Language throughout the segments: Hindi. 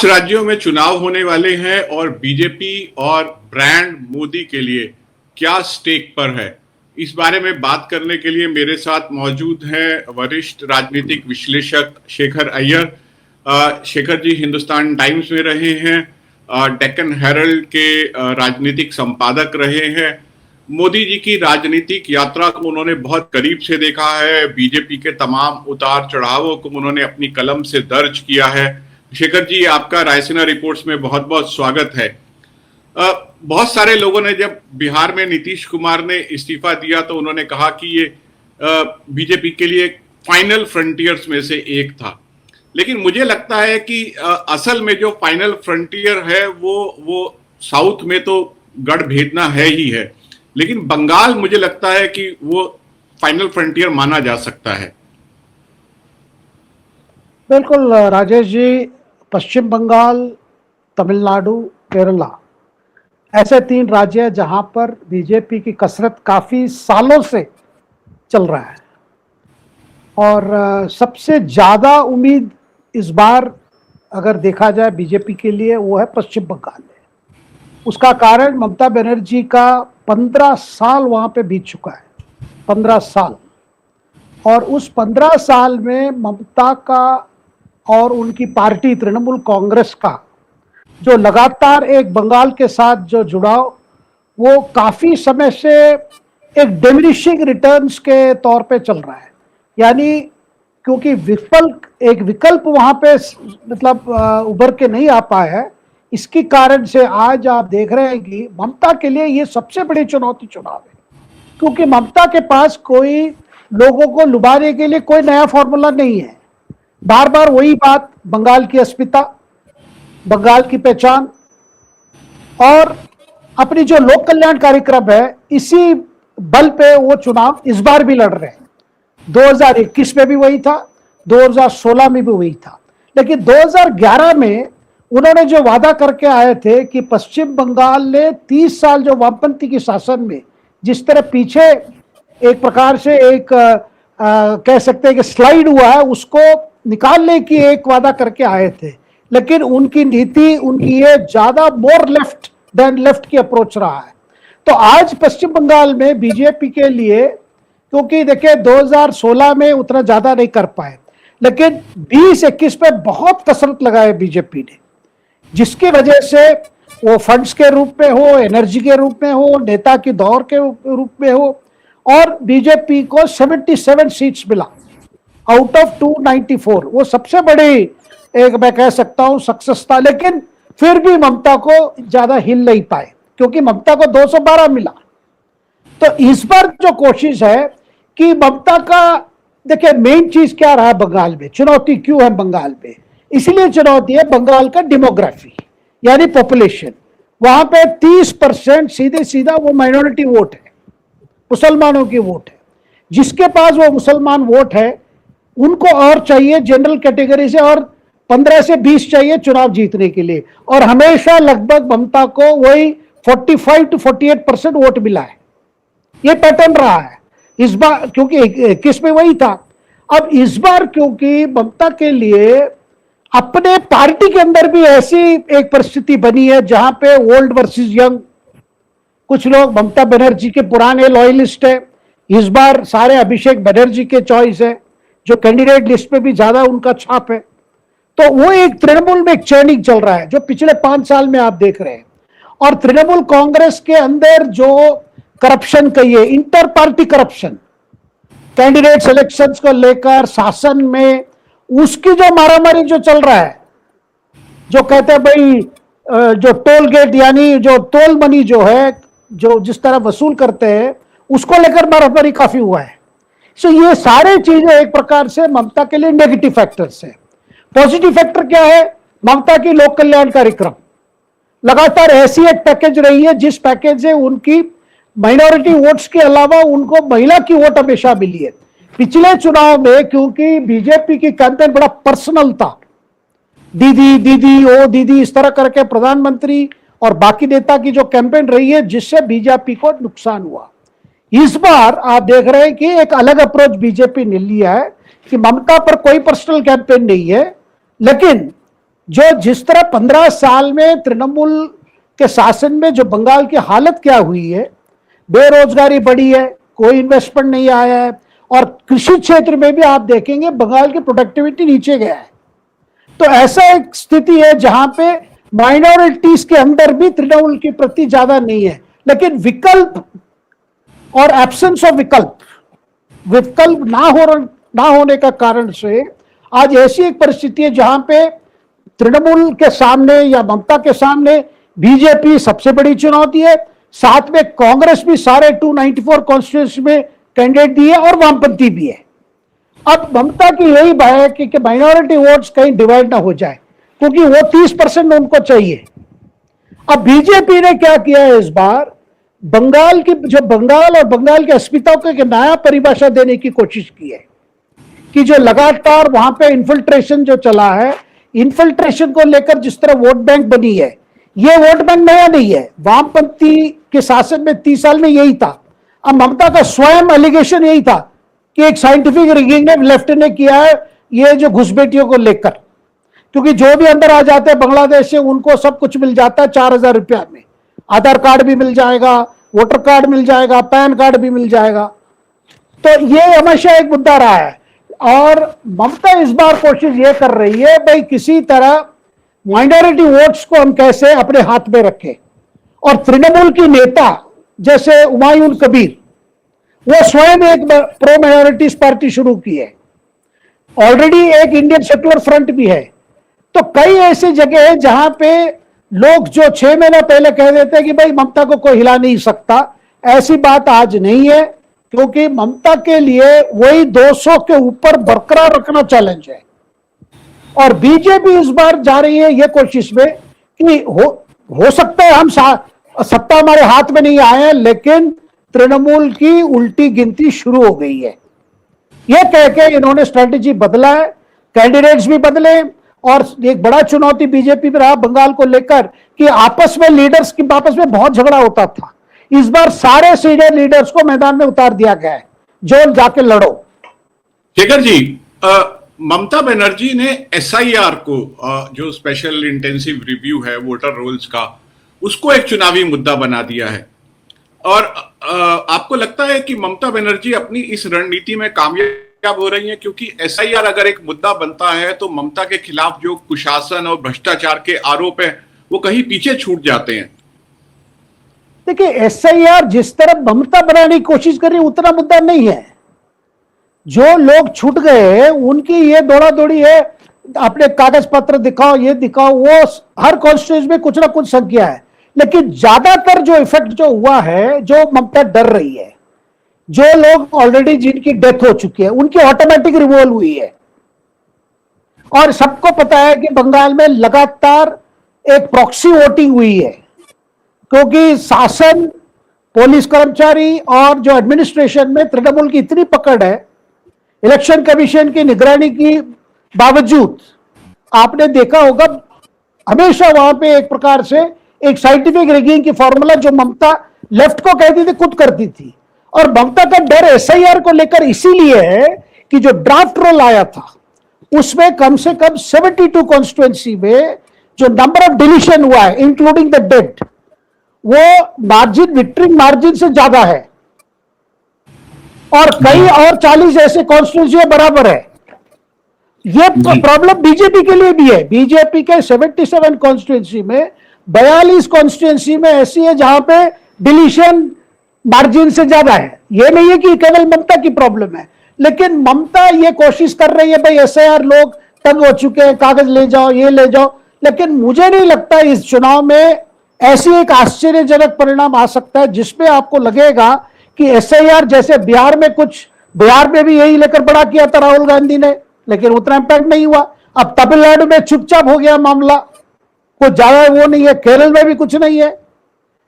5 राज्यों में चुनाव होने वाले हैं और बीजेपी और ब्रांड मोदी के लिए क्या स्टेक पर है, इस बारे में बात करने के लिए मेरे साथ मौजूद हैं वरिष्ठ राजनीतिक विश्लेषक शेखर अय्यर। शेखर जी हिंदुस्तान टाइम्स में रहे हैं, डेक्कन हेरल्ड के राजनीतिक संपादक रहे हैं। मोदी जी की राजनीतिक यात्रा को उन्होंने बहुत करीब से देखा है, बीजेपी के तमाम उतार चढ़ावों को उन्होंने अपनी कलम से दर्ज किया है। शेखर जी, आपका रायसीना रिपोर्ट्स में बहुत बहुत स्वागत है। बहुत सारे लोगों ने जब बिहार में नीतीश कुमार ने इस्तीफा दिया तो उन्होंने कहा कि ये बीजेपी के लिए फाइनल फ्रंटियर्स में से एक था, लेकिन मुझे लगता है कि असल में जो फाइनल फ्रंटियर है वो साउथ में तो गढ़ भेजना है ही है, लेकिन बंगाल मुझे लगता है कि वो फाइनल फ्रंटियर माना जा सकता है। बिल्कुल राजेश जी, पश्चिम बंगाल, तमिलनाडु, केरला ऐसे 3 राज्य हैं जहां पर बीजेपी की कसरत काफी सालों से चल रहा है और सबसे ज्यादा उम्मीद इस बार अगर देखा जाए बीजेपी के लिए वो है पश्चिम बंगाल में। उसका कारण ममता बनर्जी का 15 साल वहां पे बीत चुका है, 15 साल, और उस 15 साल में ममता का और उनकी पार्टी तृणमूल कांग्रेस का जो लगातार एक बंगाल के साथ जो जुड़ाव वो काफी समय से एक डिमिनिशिंग रिटर्न्स के तौर पे चल रहा है। यानी क्योंकि एक विकल्प वहां पे मतलब उभर के नहीं आ पाया है, इसके कारण से आज आप देख रहे हैं कि ममता के लिए ये सबसे बड़ी चुनौती चुनाव है, क्योंकि ममता के पास कोई लोगों को लुभाने के लिए कोई नया फॉर्मूला नहीं है। बार बार वही बात, बंगाल की अस्मिता, बंगाल की पहचान और अपनी जो लोक कल्याण कार्यक्रम है, इसी बल पे वो चुनाव इस बार भी लड़ रहे हैं। 2021 में भी वही था, 2016 में भी वही था, लेकिन 2011 में उन्होंने जो वादा करके आए थे कि पश्चिम बंगाल ने 30 साल जो वामपंथी के शासन में जिस तरह पीछे एक प्रकार से एक कह सकते हैं कि स्लाइड हुआ है, उसको निकालने की एक वादा करके आए थे, लेकिन उनकी नीति, उनकी ये ज्यादा मोर लेफ्ट देन लेफ्ट की अप्रोच रहा है। तो आज पश्चिम बंगाल में बीजेपी के लिए, क्योंकि देखिए 2016 में उतना ज्यादा नहीं कर पाए, लेकिन 20-21 पे बहुत कसरत लगाए बीजेपी ने, जिसकी वजह से वो फंड्स के रूप में हो, एनर्जी के रूप में हो, नेता की दौड़ के रूप में हो, और बीजेपी को 77 सीट्स मिला आउट ऑफ 294। वो सबसे बड़ी एक मैं कह सकता हूं सक्सेस था, लेकिन फिर भी ममता को ज्यादा हिल नहीं पाए क्योंकि ममता को 212 मिला। तो इस बार जो कोशिश है कि ममता का, देखिए मेन चीज क्या रहा बंगाल में, चुनौती क्यों है बंगाल में, इसलिए चुनौती है बंगाल का डेमोग्राफी यानी पॉपुलेशन। वहां पे 30% सीधे सीधा वो माइनॉरिटी वोट है, मुसलमानों की वोट है। जिसके पास वो मुसलमान वोट है उनको और चाहिए जनरल कैटेगरी से, और 15 से 20 चाहिए चुनाव जीतने के लिए, और हमेशा लगभग ममता को वही 45 to 48% वोट मिला है। ये पैटर्न रहा है इस बार, क्योंकि 21 में वही था। अब इस बार क्योंकि ममता के लिए अपने पार्टी के अंदर भी ऐसी एक परिस्थिति बनी है जहां पे ओल्ड वर्सेस यंग, कुछ लोग ममता बनर्जी के पुराने लॉयलिस्ट है, इस बार सारे अभिषेक बनर्जी के चॉइस है, जो कैंडिडेट लिस्ट पे भी ज्यादा उनका छाप है। तो वो एक तृणमूल में एक चर्निंग चल रहा है जो पिछले 5 साल में आप देख रहे हैं। और तृणमूल कांग्रेस के अंदर जो करप्शन कहिए, inter party corruption, candidate selections को लेकर शासन में उसकी जो मारामारी जो चल रहा है, जो कहते हैं भाई जो टोल गेट यानी जो टोल मनी जो है, जो जिस तरह वसूल करते हैं, उसको लेकर मारामारी काफी हुआ है। सो ये सारे चीजें एक प्रकार से ममता के लिए नेगेटिव फैक्टर्स है। पॉजिटिव फैक्टर क्या है? ममता की लोक कल्याण कार्यक्रम लगातार ऐसी एक पैकेज रही है जिस पैकेज से उनकी माइनॉरिटी वोट्स के अलावा उनको महिला की वोट हमेशा मिली है। पिछले चुनाव में क्योंकि बीजेपी की कैंपेन बड़ा पर्सनल था, दीदी दीदी ओ दीदी इस तरह करके प्रधानमंत्री और बाकी नेता की जो कैंपेन रही है, जिससे बीजेपी को नुकसान हुआ। इस बार आप देख रहे हैं कि एक अलग अप्रोच बीजेपी ने लिया है कि ममता पर कोई पर्सनल कैंपेन नहीं है, लेकिन जो जिस तरह 15 साल में तृणमूल के शासन में जो बंगाल की हालत क्या हुई है, बेरोजगारी बढ़ी है, कोई इन्वेस्टमेंट नहीं आया है, और कृषि क्षेत्र में भी आप देखेंगे बंगाल की प्रोडक्टिविटी नीचे गया है। तो ऐसा एक स्थिति है जहां पे माइनॉरिटीज के अंदर भी तृणमूल के प्रति ज्यादा नहीं है, लेकिन विकल्प और एब्सेंस ऑफ विकल्प ना होने का कारण से आज ऐसी एक परिस्थिति है जहां पे तृणमूल के सामने या ममता के सामने बीजेपी सबसे बड़ी चुनौती है, साथ में कांग्रेस भी सारे 294 कॉन्स्टिट्यूंसी में कैंडिडेट दिए और वामपंथी भी है। अब ममता की यही बात है कि माइनॉरिटी वोट्स कहीं डिवाइड ना हो जाए, क्योंकि वो 30% उनको चाहिए। अब बीजेपी ने क्या किया है इस बार, बंगाल और बंगाल के अस्मिता को एक नया परिभाषा देने की कोशिश की है कि जो लगातार वहां पे इन्फिल्ट्रेशन जो चला है, इन्फिल्ट्रेशन को लेकर जिस तरह वोट बैंक बनी है, ये वोट बैंक नया नहीं है, वामपंथी के शासन में 30 साल में यही था। अब ममता का स्वयं एलिगेशन यही था कि एक साइंटिफिक रिगिंग ने लेफ्ट ने किया है ये जो घुसपैठियों को लेकर, क्योंकि जो भी अंदर आ जाते हैं बांग्लादेश से उनको सब कुछ मिल जाता है 4000 रुपया में, आधार कार्ड भी मिल जाएगा, वोटर कार्ड मिल जाएगा, पैन कार्ड भी मिल जाएगा। तो ये हमेशा एक मुद्दा रहा है, और ममता इस बार कोशिश ये कर रही है भाई किसी तरह माइनॉरिटी वोट्स को हम कैसे अपने हाथ में रखें। और तृणमूल की नेता जैसे हुमायूं कबीर, वो स्वयं एक प्रो माइनॉरिटीज पार्टी शुरू की है, ऑलरेडी एक इंडियन सेक्युलर फ्रंट भी है। तो कई ऐसी जगह है जहां पे लोग जो 6 महीना पहले कह देते हैं कि भाई ममता को कोई हिला नहीं सकता, ऐसी बात आज नहीं है, क्योंकि ममता के लिए वही 200 के ऊपर बरकरार रखना चैलेंज है। और बीजेपी इस बार जा रही है ये कोशिश में कि हो सकता है हम सत्ता हमारे हाथ में नहीं आए हैं, लेकिन तृणमूल की उल्टी गिनती शुरू हो गई है। यह कह के इन्होंने स्ट्रेटेजी बदला है, कैंडिडेट्स भी बदले, और एक बड़ा चुनौती बीजेपी में रहा बंगाल को लेकर कि आपस में लीडर्स की आपस में बहुत झगड़ा होता था। इस बार सारे सीनियर लीडर्स को मैदान में उतार दिया गया है, जो जाके लड़ो। शेखर जी, ममता बनर्जी ने एसआईआर को, जो स्पेशल इंटेंसिव रिव्यू है वोटर रोल्स का, उसको एक चुनावी मुद्दा बना दिया है। और आपको लगता है कि ममता बनर्जी अपनी इस रणनीति में कामयाब हो रही है? क्योंकि एसआईआर अगर एक मुद्दा बनता है तो ममता के खिलाफ जो कुशासन और भ्रष्टाचार के आरोप है वो कहीं पीछे छूट जाते हैं। देखिए, एसआईआर जिस तरह ममता बनाने की कोशिश कर रही है उतना मुद्दा नहीं है। जो लोग छूट गए हैं उनकी ये दौड़ा दौड़ी है, अपने कागज पत्र दिखाओ, ये दिखाओ, वो हर कॉन्स्टिट्यूंसी में कुछ ना कुछ संख्या है। लेकिन ज्यादातर जो इफेक्ट जो हुआ है, जो ममता डर रही है, जो लोग ऑलरेडी जिनकी डेथ हो चुकी है उनकी ऑटोमेटिक रिमूवल हुई है। और सबको पता है कि बंगाल में लगातार एक प्रॉक्सी वोटिंग हुई है, क्योंकि शासन, पुलिस कर्मचारी और जो एडमिनिस्ट्रेशन में तृणमूल की इतनी पकड़ है, इलेक्शन कमीशन की निगरानी की बावजूद आपने देखा होगा हमेशा वहां पे एक प्रकार से एक साइंटिफिक रिगिंग की फॉर्मूला जो ममता लेफ्ट को कहती थी खुद करती थी। और ममता का डर एसआईआर को लेकर इसीलिए है कि जो ड्राफ्ट रोल आया था उसमें कम से कम 72 कॉन्स्टिट्यूएंसी में जो नंबर ऑफ डिलीशन हुआ है इंक्लूडिंग द डेड, वो मार्जिन, विक्ट्री मार्जिन से ज्यादा है, और कई और 40 ऐसे कॉन्स्टिट्यूएंसी बराबर है। ये प्रॉब्लम बीजेपी के लिए भी है। बीजेपी के 77 कॉन्स्टिट्यूएंसी में 42 कॉन्स्टिट्यूएंसी में ऐसी है जहां पे डिलीशन मार्जिन से ज्यादा है। ये नहीं है कि केवल ममता की प्रॉब्लम है, लेकिन ममता ये कोशिश कर रही है भाई एसआईआर लोग तंग हो चुके हैं, कागज ले जाओ, ये ले जाओ। लेकिन मुझे नहीं लगता इस चुनाव में ऐसी एक आश्चर्यजनक परिणाम आ सकता है जिसमें आपको लगेगा कि एसआईआर जैसे बिहार में भी यही लेकर बड़ा किया था राहुल गांधी ने, लेकिन उतना इंपैक्ट नहीं हुआ। अब तमिलनाडु में चुपचाप हो गया मामला, कुछ ज्यादा वो नहीं है, केरल में भी कुछ नहीं है।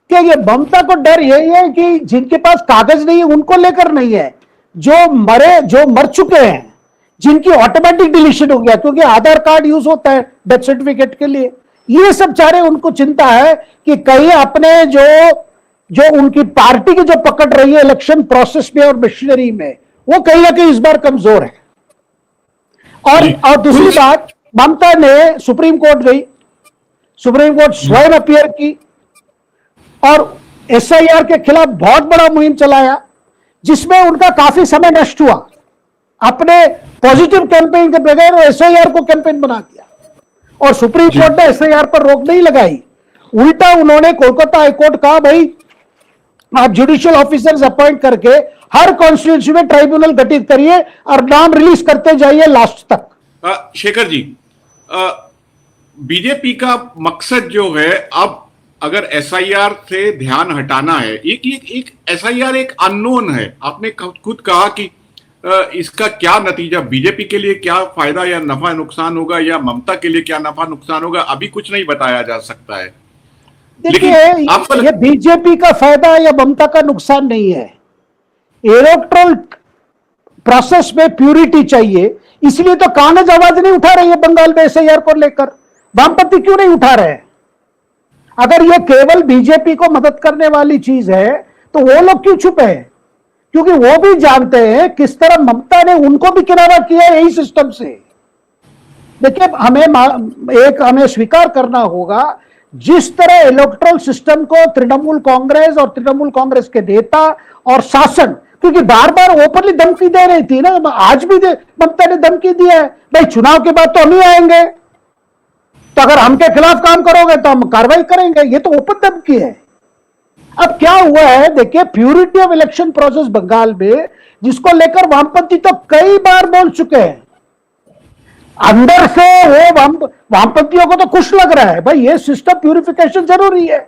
क्या ये ममता को डर यही है कि जिनके पास कागज नहीं है उनको लेकर नहीं है, जो मर चुके हैं, जिनकी ऑटोमेटिक डिलीशन हो गया, क्योंकि आधार कार्ड यूज होता है डेथ सर्टिफिकेट के लिए। ये सब चारे उनको चिंता है कि कहीं अपने जो उनकी पार्टी की जो पकड़ रही है इलेक्शन प्रोसेस में और मशीनरी में, वो कहीं ना कहीं इस बार कमजोर है। और दूसरी बात, ममता ने सुप्रीम कोर्ट गई, सुप्रीम कोर्ट स्वयं अपीयर की और एसआईआर के खिलाफ बहुत बड़ा मुहिम चलाया, जिसमें उनका काफी समय नष्ट हुआ। अपने पॉजिटिव कैंपेन के बगैर एसआईआर को कैंपेन बना दिया और सुप्रीम कोर्ट ने एसआईआर पर रोक नहीं लगाई। उल्टा उन्होंने कोलकाता हाईकोर्ट कहा, भाई आप जुडिशियल ऑफिसर्स अपॉइंट करके हर कॉन्स्टिट्यूंसी में ट्राइब्यूनल गठित करिए और नाम रिलीज करते जाइए लास्ट तक। शेखर जी, बीजेपी का मकसद जो है, अब अगर एसआईआर से ध्यान हटाना है, एक एसआईआर एक अननोन है। आपने खुद कहा कि इसका क्या नतीजा बीजेपी के लिए, क्या फायदा या नफा नुकसान होगा, या ममता के लिए क्या नफा नुकसान होगा, अभी कुछ नहीं बताया जा सकता है। देखिए, ये बीजेपी का फायदा या ममता का नुकसान नहीं है। इलेक्टोरल प्रोसेस में प्यूरिटी चाहिए, इसलिए तो कांग्रेस आवाज नहीं उठा रही है बंगाल में एसआईआर को लेकर। वामपंथी क्यों नहीं उठा रहे? अगर ये केवल बीजेपी को मदद करने वाली चीज है तो वो लोग क्यों छुपे हैं? क्योंकि वो भी जानते हैं किस तरह ममता ने उनको भी किनारा किया यही सिस्टम से। देखिए, हमें स्वीकार करना होगा, जिस तरह इलेक्टोरल सिस्टम को तृणमूल कांग्रेस और तृणमूल कांग्रेस के नेता और शासन, क्योंकि बार बार ओपनली धमकी दे रही थी ना, आज भी ममता ने धमकी दिया है, भाई चुनाव के बाद तो हम ही आएंगे, तो अगर हमके खिलाफ काम करोगे तो हम कार्रवाई करेंगे। ये तो ओपन धमकी है। अब क्या हुआ है, देखिए, purity of election process Bengal में, जिसको लेकर वामपंथी तो कई बार बोल चुके हैं, अंदर से वो वामपंथियों को तो खुश लग रहा है, भाई ये सिस्टम प्यूरिफिकेशन जरूरी है,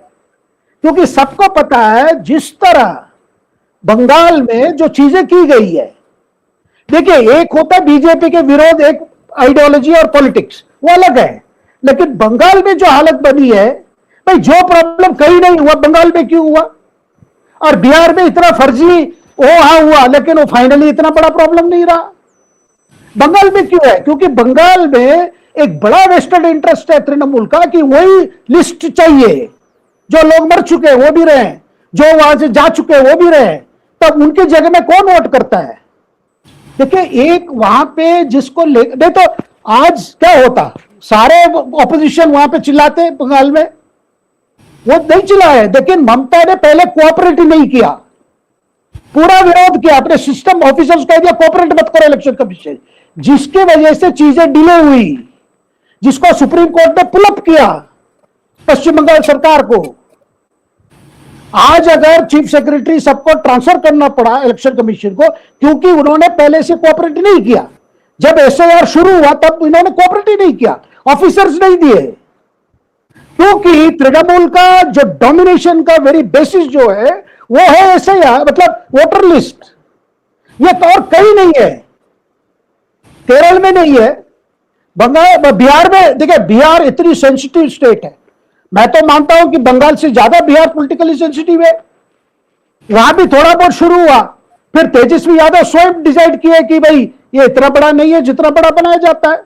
क्योंकि सबको पता है जिस तरह बंगाल में जो चीजें की गई है। देखिए, एक होता है बीजेपी के विरोध, एक आइडियोलॉजी और पॉलिटिक्स, वो अलग है, लेकिन बंगाल में जो हालत बनी है, भाई जो प्रॉब्लम कहीं नहीं हुआ बंगाल में क्यों हुआ? और बिहार में इतना फर्जी हुआ, लेकिन वो फाइनली इतना बड़ा प्रॉब्लम नहीं रहा। बंगाल में क्यों है? क्योंकि बंगाल में एक बड़ा वेस्टेड इंटरेस्ट है तृणमूल का कि वही लिस्ट चाहिए, जो लोग मर चुके हैं वो भी रहे, जो वहां से जा चुके हैं वो भी रहे, तब उनकी जगह में कौन वोट करता है? देखिए, एक वहां पे जिसको नहीं तो आज क्या होता, सारे ऑपोजिशन वहां पे चिल्लाते बंगाल में, वो नहीं चिल्लाए, लेकिन ममता ने पहले कोऑपरेट नहीं किया, पूरा विरोध किया, अपने सिस्टम ऑफिसर्स कह दिया कोऑपरेट मत करो इलेक्शन कमीशन, जिसकी वजह से चीजें डिले हुई, जिसको सुप्रीम कोर्ट ने पुलअप किया पश्चिम बंगाल सरकार को। आज अगर चीफ सेक्रेटरी सबको ट्रांसफर करना पड़ा इलेक्शन कमीशन को, क्योंकि उन्होंने पहले से कोऑपरेट नहीं किया। जब एसआईआर शुरू हुआ तब इन्होंने कोऑपरेट ही नहीं किया, ऑफिसर्स नहीं दिए, क्योंकि तृणमूल का जो डोमिनेशन का वेरी बेसिस जो है वो है एसआईआर, मतलब वोटर लिस्ट। ये तो और कहीं नहीं है, केरल में नहीं है, बंगाल, बिहार में। देखिए, बिहार इतनी सेंसिटिव स्टेट है, मैं तो मानता हूं कि बंगाल से ज्यादा बिहार पॉलिटिकली सेंसिटिव है। वहां भी थोड़ा बहुत शुरू हुआ, फिर तेजस्वी यादव स्वयं डिसाइड किए कि भाई ये इतना बड़ा नहीं है जितना बड़ा बनाया जाता है,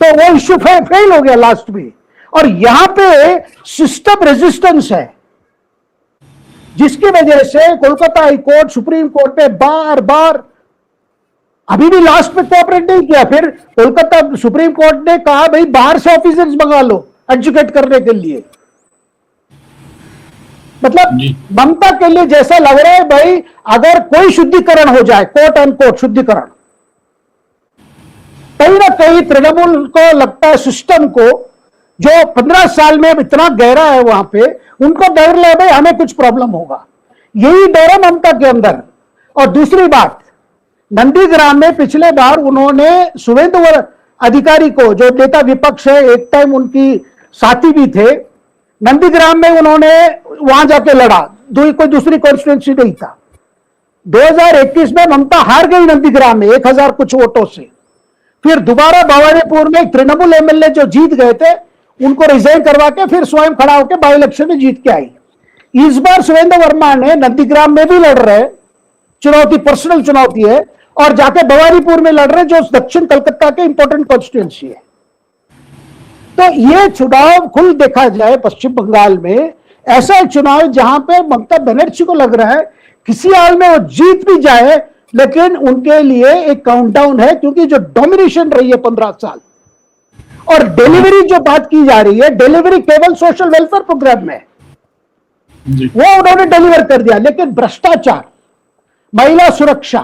तो वो इश्यू फेल हो गया लास्ट में। और यहां पे सिस्टम रेजिस्टेंस है, जिसकी वजह से Kolkata high court, supreme court ने बार बार, अभी भी लास्ट में कोऑपरेट नहीं किया। फिर कोलकाता सुप्रीम कोर्ट ने कहा भाई बाहर से ऑफिसर्स मंगा लो एजुकेट करने के लिए। मतलब ममता के लिए जैसा लग रहा है, भाई अगर कोई शुद्धिकरण हो जाए, कोट एंड कोट शुद्धिकरण, कहीं ना कहीं तृणमूल को लगता है, सिस्टम को जो 15 साल में इतना गहरा है वहां पे, उनको डर लगे भाई हमें कुछ प्रॉब्लम होगा, यही डर है ममता के अंदर। और दूसरी बात, नंदीग्राम में पिछले बार उन्होंने शुभेंदु अधिकारी को, जो नेता विपक्ष है, एक टाइम उनकी साथी भी थे, नंदीग्राम में उन्होंने वहां जाके लड़ा, कोई दूसरी कॉन्स्टिट्यूंसी नहीं था। 2021 में ममता हार गई नंदीग्राम में 1000 कुछ वोटों से। फिर दोबारा भवानीपुर में तृणमूल एमएलए जो जीत गए थे उनको रिजाइन करवा के फिर स्वयं खड़ा होकर बाई इलेक्शन में जीत के आई। इस बार सुरेंद्र वर्मा ने नंदीग्राम में भी लड़ रहे, चुनौती पर्सनल चुनौती है, और जाके भवानीपुर में लड़ रहे जो दक्षिण कलकत्ता के इंपॉर्टेंट कॉन्स्टिट्यूंसी है। तो ये चुनाव खुल देखा जाए पश्चिम बंगाल में, ऐसा चुनाव जहां पे ममता बनर्जी को लग रहा है किसी हाल में वो जीत भी जाए लेकिन उनके लिए एक काउंटडाउन है, क्योंकि जो डोमिनेशन रही है 15 साल, और डिलीवरी जो बात की जा रही है, डिलीवरी केवल सोशल वेलफेयर प्रोग्राम में वो उन्होंने डिलीवर कर दिया, लेकिन भ्रष्टाचार, महिला सुरक्षा,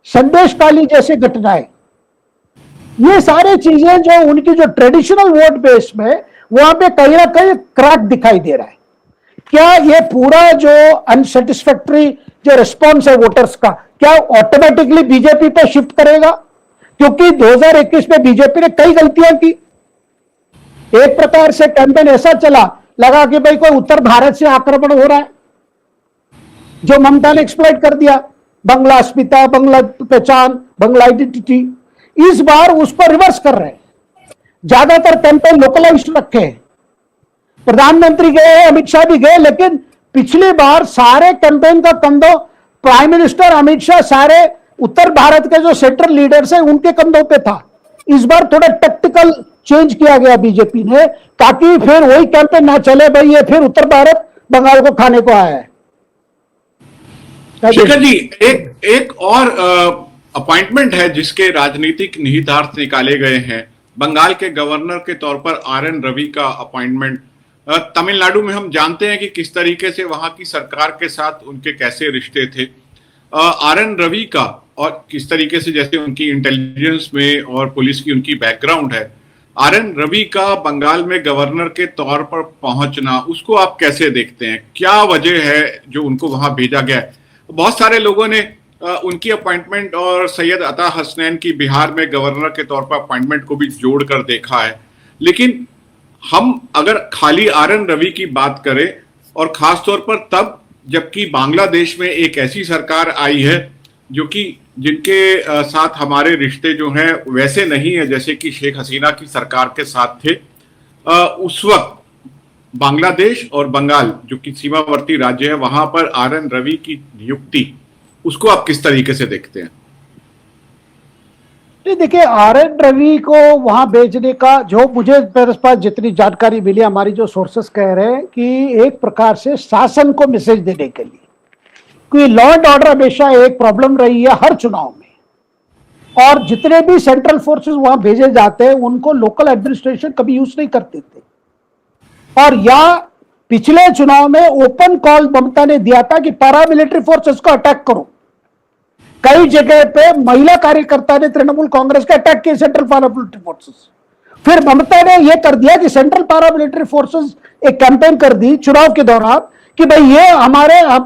संदेशकाली जैसे घटनाएं, ये सारी चीजें जो उनकी जो ट्रेडिशनल वोट बेस में, वहां पे कहीं ना कहीं क्रैक दिखाई दे रहा है। क्या ये पूरा जो अनसेटिस्फैक्टरी जो रिस्पॉन्स है वोटर्स का, क्या ऑटोमेटिकली बीजेपी पे शिफ्ट करेगा? क्योंकि 2021 में बीजेपी ने कई गलतियां की। एक प्रकार से कैंपेन ऐसा चला, लगा कि भाई कोई उत्तर भारत से आक्रमण हो रहा है, जो ममता ने एक्सप्लॉइट कर दिया, बंगला अस्मिता, बंगला पहचान, बंगला आइडेंटिटी। इस बार उस पर रिवर्स कर रहे हैं, ज्यादातर कैंपेन लोकलाइज रखे हैं। प्रधानमंत्री गए, अमित शाह भी गए, लेकिन पिछली बार सारे कैंपेन का कंधों प्राइम मिनिस्टर अमित शाह, सारे उत्तर भारत के जो सेंट्रल लीडर्स हैं उनके कंधों पे था। इस बार थोड़ा टैक्टिकल चेंज किया गया बीजेपी ने, ताकि फिर वही कैंपेन ना चले, भाई ये फिर उत्तर भारत बंगाल को खाने को आया है। शेखर जी, एक और अपॉइंटमेंट है जिसके राजनीतिक निहितार्थ निकाले गए हैं। बंगाल के गवर्नर के तौर पर RN रवि का अपॉइंटमेंट। तमिलनाडु में हम जानते हैं कि किस तरीके से वहां की सरकार के साथ उनके कैसे रिश्ते थे। RN रवि का, और किस तरीके से जैसे उनकी इंटेलिजेंस में और पुलिस की उनकी बैकग्राउंड है, RN रवि का बंगाल में गवर्नर के तौर पर पहुंचना, उसको आप कैसे देखते हैं? क्या वजह है जो उनको वहां भेजा गया है? बहुत सारे लोगों ने उनकी अपॉइंटमेंट और सैयद अता हसनैन की बिहार में गवर्नर के तौर पर अपॉइंटमेंट को भी जोड़कर देखा है। लेकिन हम अगर खाली RN रवि की बात करें, और खास तौर पर तब जबकि बांग्लादेश में एक ऐसी सरकार आई है जो कि जिनके साथ हमारे रिश्ते जो हैं वैसे नहीं है जैसे कि शेख हसीना की सरकार के साथ थे। उस वक्त बांग्लादेश और बंगाल जो कि सीमावर्ती राज्य है, वहां पर RN रवि की नियुक्ति, उसको आप किस तरीके से देखते हैं? देखिए, RN रवि को वहां भेजने का, जो मुझे मेरे पास जितनी जानकारी मिली, हमारी जो सोर्सेस कह रहे हैं कि एक प्रकार से शासन को मैसेज देने के लिए, क्योंकि लॉ एंड ऑर्डर हमेशा एक प्रॉब्लम रही है हर चुनाव में, और जितने भी सेंट्रल फोर्सेस वहां भेजे जाते हैं उनको लोकल एडमिनिस्ट्रेशन कभी यूज नहीं करते थे। और या पिछले चुनाव में ओपन कॉल ममता ने दिया था कि पैरामिलिट्री फोर्सेस को अटैक करो। कई जगह पे महिला कार्यकर्ता ने तृणमूल कांग्रेस का अटैक किया सेंट्रल पैरामिलिट्री फोर्सेस। फिर ममता ने यह कर दिया कि सेंट्रल पैरामिलिट्री फोर्सेस एक कैंपेन कर दी चुनाव के दौरान कि भाई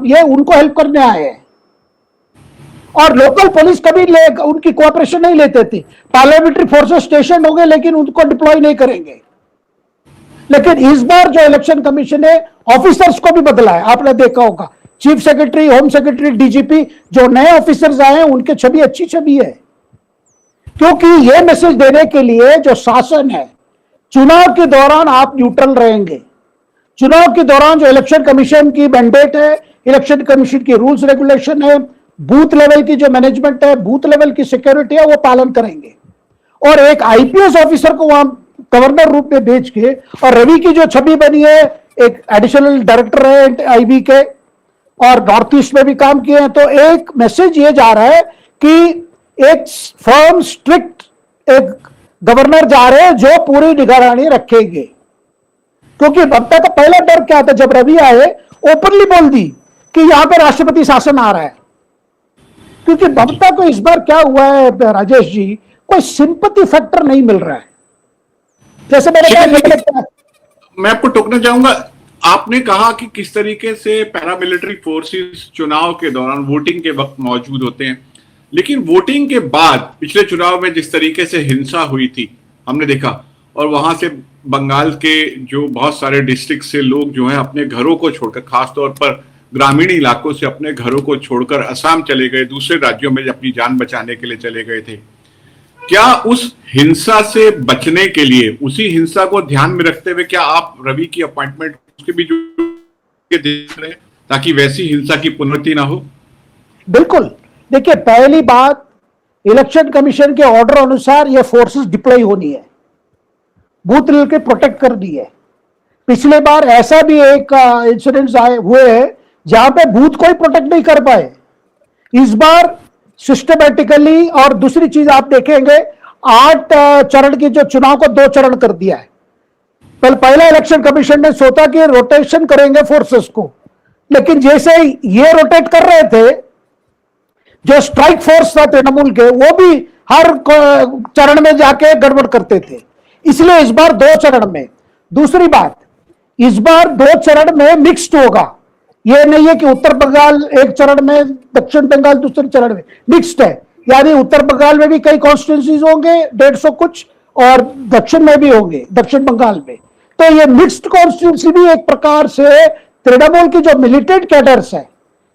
ये उनको हेल्प करने आए हैं, और लोकल पुलिस कभी उनकी कोऑपरेशन नहीं लेते थे। पैरामिलिट्री फोर्सेस स्टेशन हो गए लेकिन उनको डिप्लॉय नहीं करेंगे। लेकिन इस बार जो इलेक्शन कमीशन ने ऑफिसर्स को भी बदला है, आपने देखा होगा, chief secretary, home secretary, DGP, जो नए ऑफिसर्स आए हैं उनके छवि अच्छी छवि है, क्योंकि यह मैसेज देने के लिए जो शासन है, चुनाव के दौरान आप न्यूट्रल रहेंगे। चुनाव के दौरान जो इलेक्शन कमीशन की मैंडेट है, इलेक्शन कमीशन की रूल्स रेगुलेशन है, बूथ लेवल की जो मैनेजमेंट है, बूथ लेवल की सिक्योरिटी है, वो पालन करेंगे। और एक IPS ऑफिसर को वहां गवर्नर रूप में भेज के, और रवि की जो छवि बनी है, एक एडिशनल डायरेक्टर है IB के, और नॉर्थ ईस्ट में भी काम किए हैं, तो एक मैसेज ये जा रहा है कि एक फर्म स्ट्रिक्ट एक गवर्नर जा रहे हैं जो पूरी निगरानी रखेंगे। क्योंकि ममता का पहला डर क्या था, जब रवि आए ओपनली बोल दी कि यहां पर राष्ट्रपति शासन आ रहा है। क्योंकि ममता को इस बार क्या हुआ है राजेश जी, कोई सिंपैथी फैक्टर नहीं मिल रहा है। जैसे मैंने कहा, मैं आपको टोकना चाहूंगा, आपने कहा कि किस तरीके से पैरामिलिट्री फोर्सेस चुनाव के दौरान वोटिंग के वक्त मौजूद होते हैं, लेकिन वोटिंग के बाद पिछले चुनाव में जिस तरीके से हिंसा हुई थी हमने देखा, और वहां से बंगाल के जो बहुत सारे डिस्ट्रिक्ट से लोग जो हैं अपने घरों को छोड़कर, खासतौर पर ग्रामीण इलाकों से अपने घरों को छोड़कर असम चले गए, दूसरे राज्यों में अपनी जान बचाने के लिए चले गए थे। क्या उस हिंसा से बचने के लिए, उसी हिंसा को ध्यान में रखते हुए, क्या आप रवि की अपॉइंटमेंट उसके भी देख रहे हैं ताकि वैसी हिंसा की पुनरावृत्ति ना हो? बिल्कुल। देखिए, पहली बात, इलेक्शन कमीशन के ऑर्डर अनुसार ये फोर्सेस डिप्लॉय होनी है, बूथ लेवल के प्रोटेक्ट करनी है। पिछले बार ऐसा भी एक इंसिडेंट्स हुए हैं जहां पे बूथ कोई प्रोटेक्ट नहीं कर पाए। इस बार सिस्टमेटिकली। और दूसरी चीज आप देखेंगे 8 चरण की जो चुनाव को 2 चरण कर दिया है। पहला इलेक्शन कमीशन ने सोचा कि रोटेशन करेंगे फोर्सेस को, लेकिन जैसे ये रोटेट कर रहे थे, जो स्ट्राइक फोर्स था तृणमूल के, वो भी हर चरण में जाके गड़बड़ करते थे। इसलिए इस बार 2 चरण में। दूसरी बात, इस बार 2 चरण में मिक्स्ड होगा। यह नहीं है कि उत्तर बंगाल एक चरण में, दक्षिण बंगाल दूसरे चरण में, मिक्स्ड है। यानी उत्तर बंगाल में भी कई कॉन्स्टिट्यूंसीज होंगे 150 कुछ, और दक्षिण में भी होंगे, दक्षिण बंगाल में। तो ये मिक्स्ड कॉन्स्टिट्यूंसी भी एक प्रकार से तृणमूल की जो मिलिटेंट कैडर्स है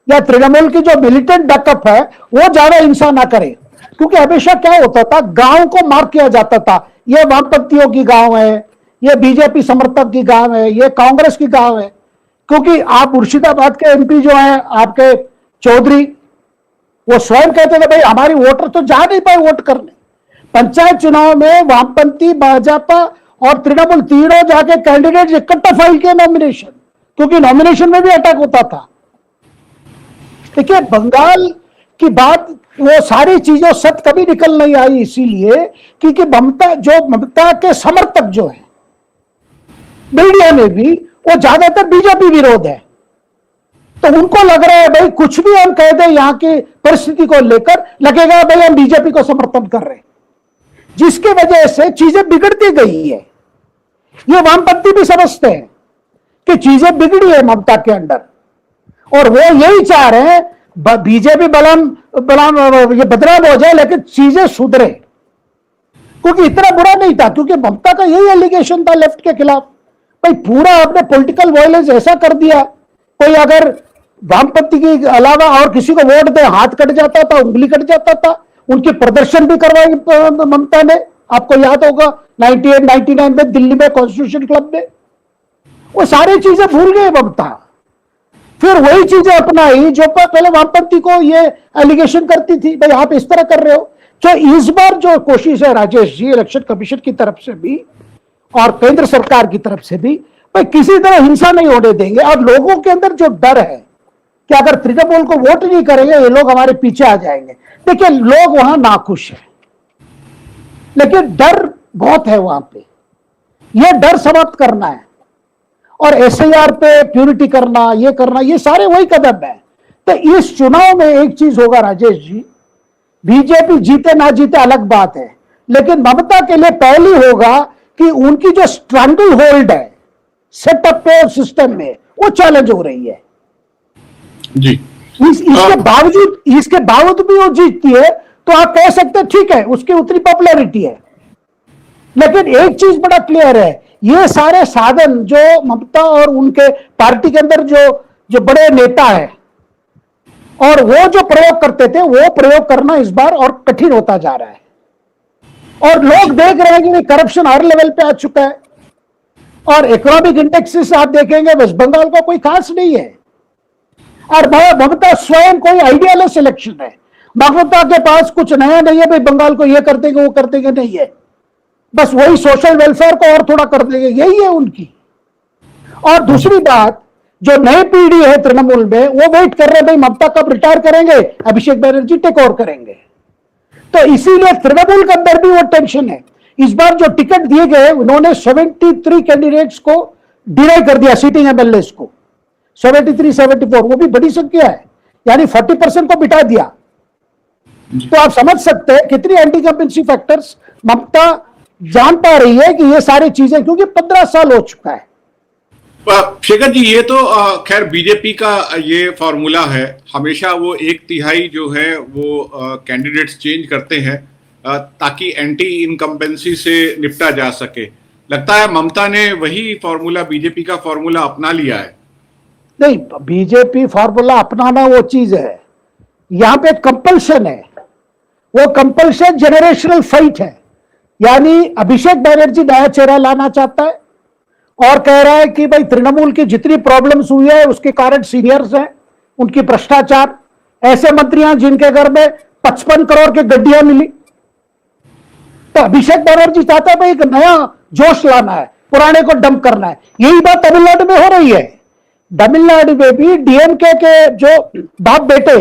या तृणमूल की जो मिलिटेंट बैकअप है वो ज्यादा हिंसा ना करे। क्योंकि हमेशा क्या होता था, गांव को मार्क किया जाता था, ये वामपंथियों की गांव है, ये बीजेपी समर्थक की गांव है, ये कांग्रेस की गांव है। क्योंकि आप मुर्शिदाबाद के एमपी जो है आपके चौधरी, वो स्वयं कहते थे भाई हमारी वोटर तो जा नहीं पाए वोट करने। पंचायत चुनाव में वामपंथी, भाजपा और तृणमूल तीनों जाके कैंडिडेट इकट्ठा फाइल किए नॉमिनेशन, क्योंकि नॉमिनेशन में भी अटैक होता था। देखिए बंगाल की बात, वो सारी चीजों सत कभी निकल नहीं आई, इसीलिए क्योंकि ममता के समर्थक जो है मीडिया में भी, वो ज्यादातर बीजेपी विरोध है। तो उनको लग रहा है भाई कुछ भी हम कह दें यहां की परिस्थिति को लेकर, लगेगा भाई हम बीजेपी को समर्थन कर रहे हैं, जिसके वजह से चीजें बिगड़ती गई है। ये वामपंथी भी समझते हैं कि चीजें बिगड़ी है ममता के अंदर, और वो यही चाह रहे हैं बीजेपी ये बदनाम हो जाए लेकिन चीजें सुधरे। क्योंकि इतना बुरा नहीं था, क्योंकि ममता का यही एलिगेशन था लेफ्ट के खिलाफ, भाई पूरा आपने पॉलिटिकल वायलेंस ऐसा कर दिया, कोई अगर वामपंथी के अलावा और किसी को वोट दे हाथ कट जाता था, उंगली कट जाता था। उनकी प्रदर्शन भी करवाई ममता ने, आपको याद होगा 98-99 में दिल्ली में कॉन्स्टिट्यूशन क्लब में। वो सारी चीजें भूल गए ममता, फिर वही चीजें अपनाई जो पहले वामपंथी को ये एलिगेशन करती थी, भाई आप इस तरह कर रहे हो। तो इस बार जो कोशिश है राजेश जी, इलेक्शन कमीशन की तरफ से भी और केंद्र सरकार की तरफ से भी, भाई किसी तरह हिंसा नहीं होने देंगे। और लोगों के अंदर जो डर है कि अगर तृणमूल को वोट नहीं करेंगे ये लोग हमारे पीछे आ जाएंगे। देखिए लोग वहां नाखुश है, लेकिन डर बहुत है वहां पे, यह डर समाप्त करना है। और एसआईआर पे प्यूरिटी करना, ये करना, ये सारे वही कदम है। तो इस चुनाव में एक चीज होगा राजेश जी, बीजेपी जीते ना जीते अलग बात है, लेकिन ममता के लिए पहली होगा कि उनकी जो स्ट्रैंगल होल्ड है सेटअप पे और सिस्टम में, वो चैलेंज हो रही है जी। इसके बावजूद भी वो जीतती है तो आप कह सकते हैं ठीक है उसकी उतनी पॉपुलैरिटी है। लेकिन एक चीज बड़ा क्लियर है, ये सारे साधन जो ममता और उनके पार्टी के अंदर जो बड़े नेता है और वो जो प्रयोग करते थे, वो प्रयोग करना इस बार और कठिन होता जा रहा है। और लोग देख रहे हैं कि करप्शन हर लेवल पे आ चुका है। और इकोनॉमिक इंडेक्सेस आप देखेंगे वेस्ट बंगाल का कोई खास नहीं है। और ममता स्वयं कोई आइडियालेस इलेक्शन है, ममता के पास कुछ नया नहीं है, भाई बंगाल को ये कर देंगे वो कर देंगे, नहीं है। बस वही सोशल वेलफेयर को और थोड़ा कर देंगे, यही है उनकी। और दूसरी बात, जो नई पीढ़ी है तृणमूल में, वो वेट कर रहे हैं भाई ममता कब रिटायर करेंगे, अभिषेक बनर्जी टेक ओवर करेंगे। तो इसीलिए तृणमूल के अंदर भी वो टेंशन है। इस बार जो टिकट दिए गए, उन्होंने 73 कैंडिडेट्स को डिनाई कर दिया, सिटिंग एमएलएस को 73-74, वो भी बड़ी संख्या है, यानी 40% को बिठा दिया। तो आप समझ सकते हैं कितनी एंटी कंपेंसी फैक्टर्स ममता जान पा रही है कि ये सारी चीजें, क्योंकि 15 साल हो चुका है। शेखर जी, ये तो खैर बीजेपी का ये फॉर्मूला है, हमेशा वो 1/3 जो है वो कैंडिडेट्स चेंज करते हैं ताकि एंटी इनकम्बेंसी से निपटा जा सके। लगता है ममता ने वही फॉर्मूला, बीजेपी का फॉर्मूला अपना लिया है। नहीं, बीजेपी फॉर्मूला अपनाना वो चीज है, यहां पे कंपल्शन है। वो कंपल्शन जनरेशनल फाइट है, यानी अभिषेक बनर्जी नया चेहरा लाना चाहता है और कह रहा है कि भाई तृणमूल की जितनी प्रॉब्लम्स हुई है उसके कारण सीनियर्स हैं, उनकी भ्रष्टाचार, ऐसे मंत्रियां जिनके घर में 55 करोड़ की गड्डियां मिली। तो अभिषेक बनर्जी चाहता है भाई एक नया जोश लाना है, पुराने को डंप करना है। यही बात तमिलनाडु में हो रही है। तमिलनाडु में भी डीएमके के जो बाप बेटे,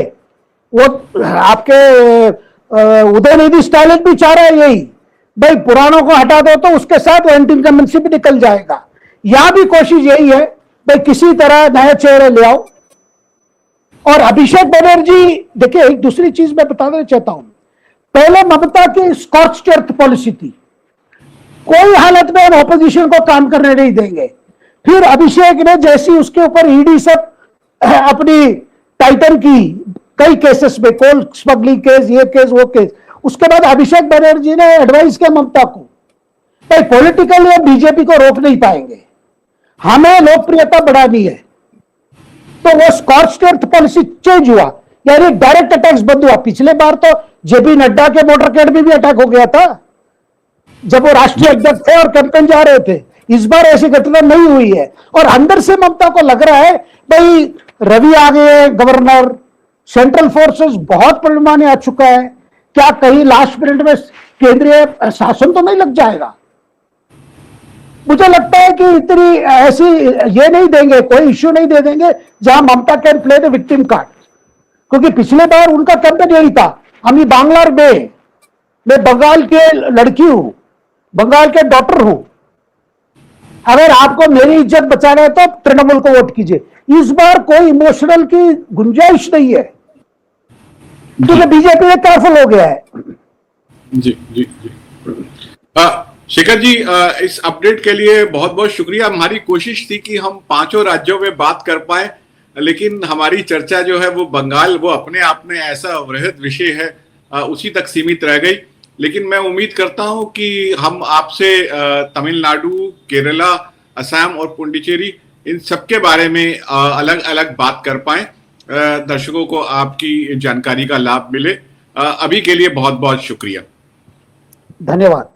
वो आपके उदयनिधि स्टालिन भी चाह रहे हैं यही, भाई पुरानों को हटा दो तो उसके साथ एंटी इनकम्बेंसी भी निकल जाएगा। यहां भी कोशिश यही है, भाई किसी तरह नए चेहरे ले आओ। और अभिषेक बनर्जी, देखिए एक दूसरी चीज मैं बता देना चाहता हूं, पहले ममता की स्कॉच्ड अर्थ पॉलिसी थी, कोई हालत में हम ऑपोजिशन को काम करने नहीं देंगे। फिर अभिषेक ने जैसी उसके ऊपर ईडी सब अपनी टाइटन की कई केसेस में, कोल स्मगलिंग केस, ये केस वो केस, उसके बाद अभिषेक बनर्जी ने एडवाइस किया ममता को, भाई पॉलिटिकली हम बीजेपी को रोक नहीं पाएंगे, हमें लोकप्रियता बढ़ानी है। तो वो स्कॉच्ड अर्थ पॉलिसी चेंज हुआ, यानी डायरेक्ट अटैक्स बंद हुआ। पिछले बार तो जेपी नड्डा के मोटरकेड में भी अटैक हो गया था जब वो राष्ट्रीय अध्यक्ष थे और कैंपेन जा रहे थे। इस बार ऐसी घटना नहीं हुई है। और अंदर से ममता को लग रहा है भाई रवि आ गए गवर्नर, सेंट्रल फोर्सेस बहुत परिमाण आ चुका है, क्या कहीं लास्ट मिनट में केंद्रीय शासन तो नहीं लग जाएगा। मुझे लगता है कि इतनी ऐसी ये नहीं देंगे, कोई इश्यू नहीं दे देंगे जहां Mamata can play the victim card, क्योंकि पिछले बार उनका कैंपेन यही था, हम बांग्लार में, मैं बंगाल के लड़की हूं, बंगाल के डॉक्टर हूं, अगर आपको मेरी इज्जत बचाना है तो तृणमूल को वोट कीजिए। इस बार कोई इमोशनल की गुंजाइश नहीं है, क्योंकि बीजेपी में केयरफुल हो गया है। जी जी जी शेखर जी, इस अपडेट के लिए बहुत बहुत शुक्रिया। हमारी कोशिश थी कि हम पांचों राज्यों में बात कर पाए, लेकिन हमारी चर्चा जो है वो बंगाल, वो अपने आप में ऐसा वृहद विषय है, उसी तक सीमित रह गई। लेकिन मैं उम्मीद करता हूं कि हम आपसे तमिलनाडु, केरला, असम और पुडुचेरी, इन सब के बारे में अलग अलग बात कर पाए, दर्शकों को आपकी जानकारी का लाभ मिले। अभी के लिए बहुत बहुत शुक्रिया। धन्यवाद।